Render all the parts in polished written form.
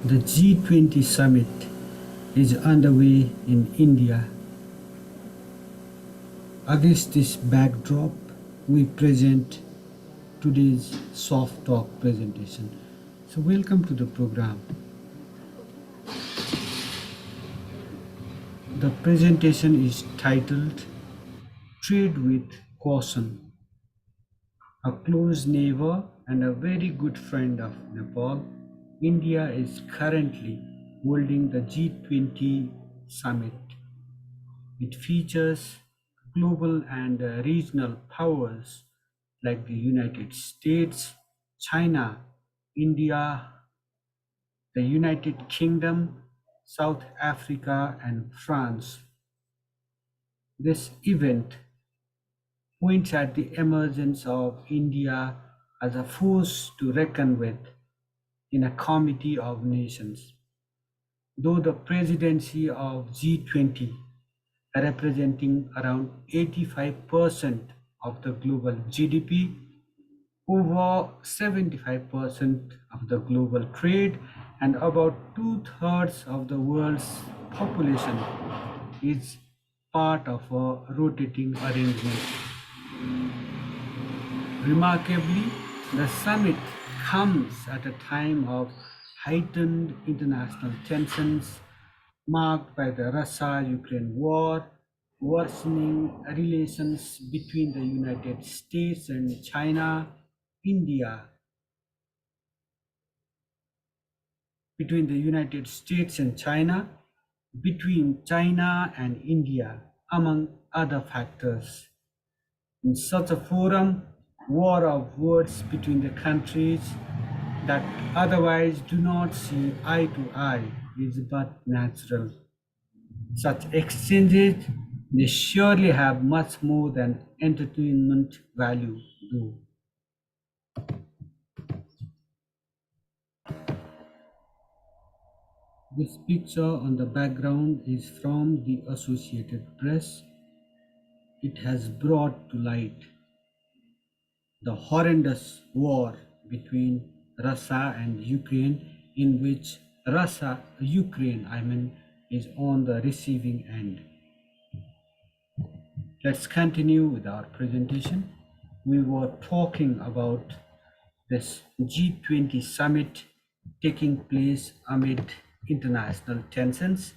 The G20 summit is underway in India. Against this backdrop, we present today's soft talk presentation. So, welcome to the program. The presentation is titled Trade with Caution. A close neighbor and a very good friend of Nepal, India is currently holding the G20 summit. It features global and regional powers like the United States, China, India, the United Kingdom, South Africa, and France. This event points at the emergence of India as a force to reckon with in a committee of nations. Though the presidency of G20, representing around 85% of the global GDP, over 75% of the global trade, and about two-thirds of the world's population is part of a rotating arrangement. Remarkably, the summit comes at a time of heightened international tensions marked by the Russia-Ukraine war, worsening relations between the United States and China, India, between the United States and China, between China and India, among other factors. In such a forum, war of words between the countries that otherwise do not see eye to eye is but natural. Such exchanges may surely have much more than entertainment value, though. This picture on the background is from the Associated Press. It has brought to light the horrendous war between Russia and Ukraine, in which Ukraine, is on the receiving end. Let's continue with our presentation. We were talking about this G20 summit taking place amid international tensions.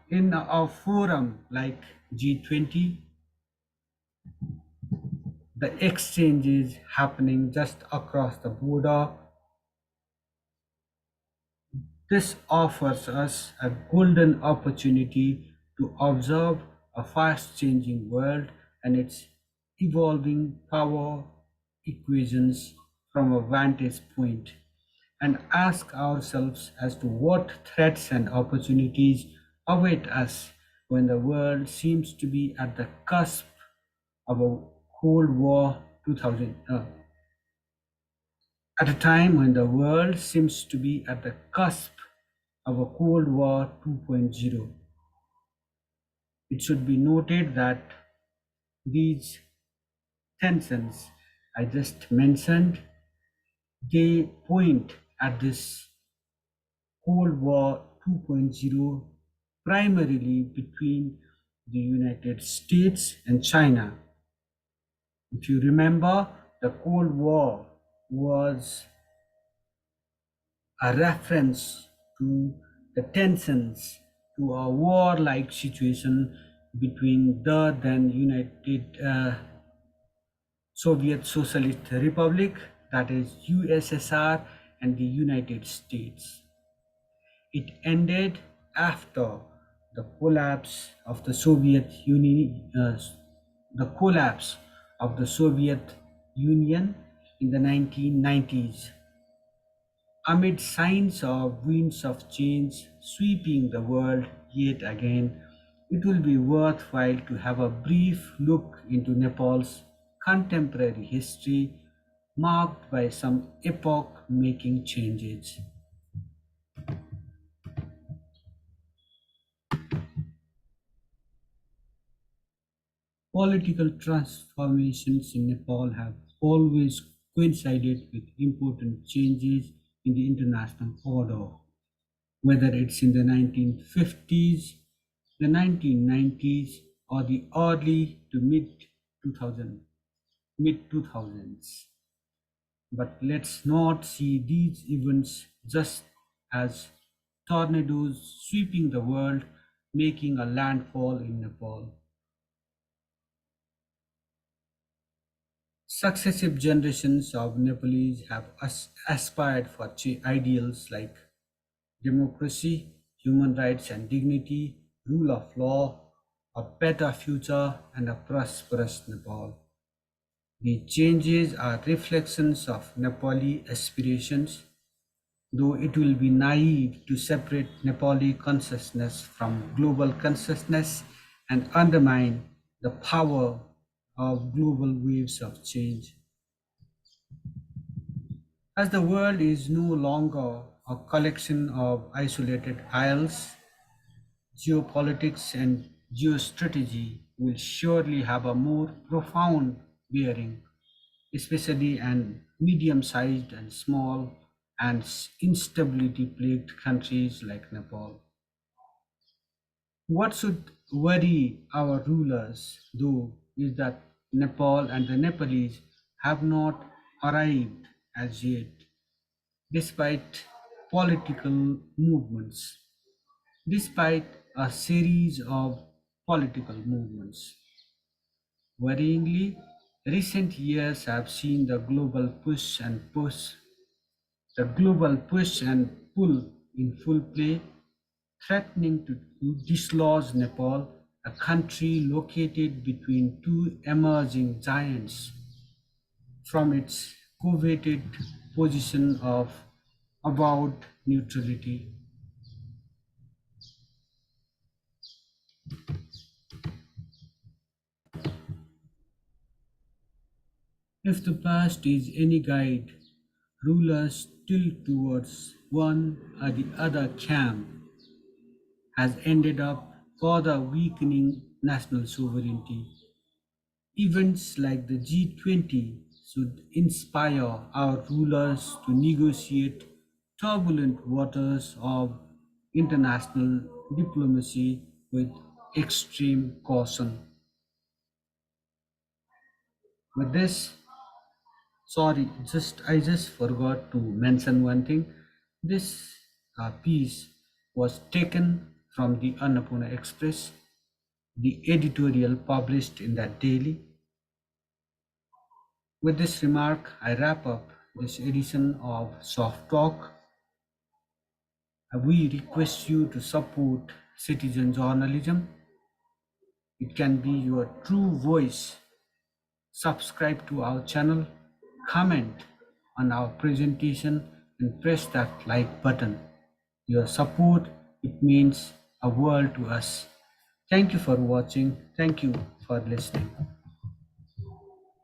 In a forum like G20, the exchanges happening just across the border. This offers us a golden opportunity to observe a fast changing world and its evolving power equations from a vantage point and ask ourselves as to what threats and opportunities await us when the world seems to be at the cusp of a Cold War 2000, at a time when the world seems to be at the cusp of a Cold War 2.0. It should be noted that these tensions I just mentioned, they point at this Cold War 2.0 primarily between the United States and China. If you remember, the Cold War was a reference to the tensions to a war-like situation between the then United Soviet Socialist Republic, that is USSR, and the United States. It ended after the collapse of the Soviet Union, the collapse of the Soviet Union in the 1990s. Amid signs of winds of change sweeping the world yet again, it will be worthwhile to have a brief look into Nepal's contemporary history marked by some epoch making changes. Political transformations in Nepal have always coincided with important changes in the international order, whether it's in the 1950s, the 1990s, or the early to mid 2000s. But let's not see these events just as tornadoes sweeping the world, making a landfall in Nepal. Successive generations of Nepalese have aspired for ideals like democracy, human rights and dignity, rule of law, a better future, and a prosperous Nepal. The changes are reflections of Nepali aspirations, though it will be naive to separate Nepali consciousness from global consciousness and undermine the power of global waves of change. As the world is no longer a collection of isolated isles, geopolitics and geostrategy will surely have a more profound bearing, especially in medium-sized and small and instability-plagued countries like Nepal. What should worry our rulers, though, is that Nepal and the Nepalese have not arrived as yet, despite political movements, despite a series of political movements. Worryingly, recent years have seen the global push and pull in full play, threatening to dislodge Nepal, a country located between two emerging giants, from its coveted position of avowed neutrality. If the past is any guide, rulers tilt towards one or the other camp has ended up further weakening national sovereignty. Events like the G20 should inspire our rulers to negotiate turbulent waters of international diplomacy with extreme caution. With this, sorry, I just forgot to mention one thing. This piece was taken from the Annapurna Express, the editorial published in that daily. With this remark, I wrap up this edition of Soft Talk. We request you to support citizen journalism. It can be your true voice. Subscribe to our channel, comment on our presentation, and press that like button. Your support, it means a world to us. Thank you for watching. Thank you for listening.